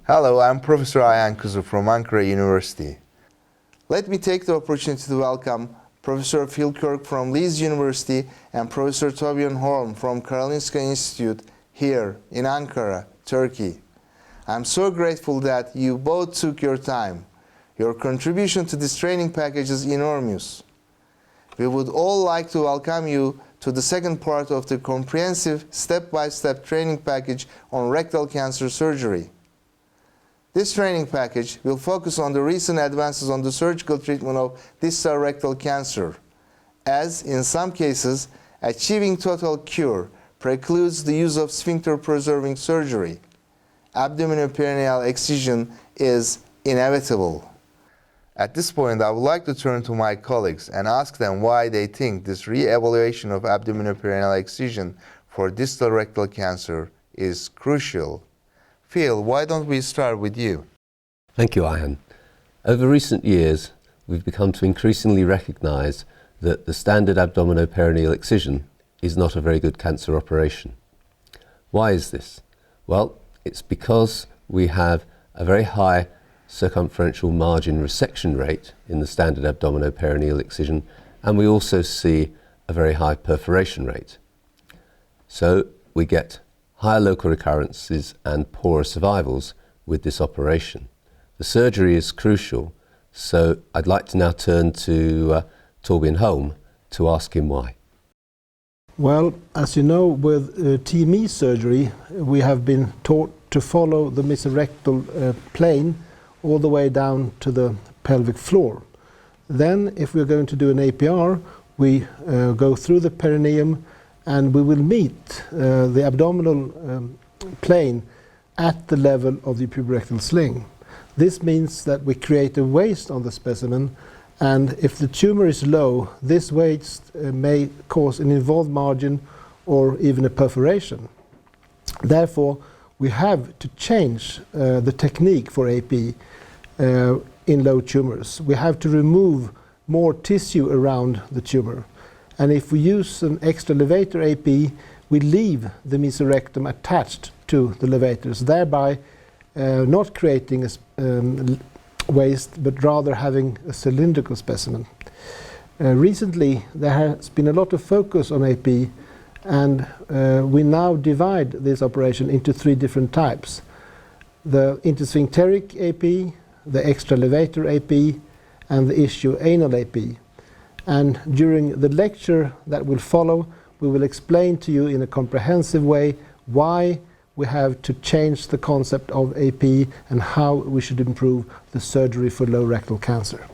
Hello, I'm Professor Ayhan Kuzu from Ankara University. Let me take the opportunity to welcome Professor Phil Kirk from Leeds University and Professor Tobias Holm from Karolinska Institute here in Ankara, Turkey. I'm so grateful that you both took your time. Your contribution to this training package is enormous. We would all like to welcome you to the second part of the comprehensive step-by-step training package on rectal cancer surgery. This training package will focus on the recent advances on the surgical treatment of distal rectal cancer, as in some cases, achieving total cure precludes the use of sphincter-preserving surgery. Abdominoperineal excision is inevitable. At this point, I would like to turn to my colleagues and ask them why they think this re-evaluation of abdominoperineal excision for distal rectal cancer is crucial. Phil, why don't we start with you? Thank you, Ayhan. Over recent years, we've become to increasingly recognise that the standard abdominoperineal excision is not a very good cancer operation. Why is this? Well, it's because we have a very high circumferential margin resection rate in the standard abdominoperineal excision, and we also see a very high perforation rate. So we get higher local recurrences and poorer survivals with this operation. The surgery is crucial, so I'd like to now turn to Tobias Holm to ask him why. Well, as you know, with TME surgery, we have been taught to follow the mesorectal plane all the way down to the pelvic floor. Then, if we're going to do an APR, we go through the perineum and we will meet the abdominal plane at the level of the puborectal sling. This means that we create a waist on the specimen, and if the tumor is low, this waist may cause an involved margin or even a perforation. Therefore, we have to change the technique for AP in low tumors. We have to remove more tissue around the tumor. And if we use an extra levator AP, we leave the mesorectum attached to the levators, thereby not creating a waist, but rather having a cylindrical specimen. Recently, there has been a lot of focus on AP, and we now divide this operation into three different types: the intersphincteric AP, the extra levator AP, and the ischial-anal AP. And during the lecture that will follow, we will explain to you in a comprehensive way why we have to change the concept of AP and how we should improve the surgery for low rectal cancer.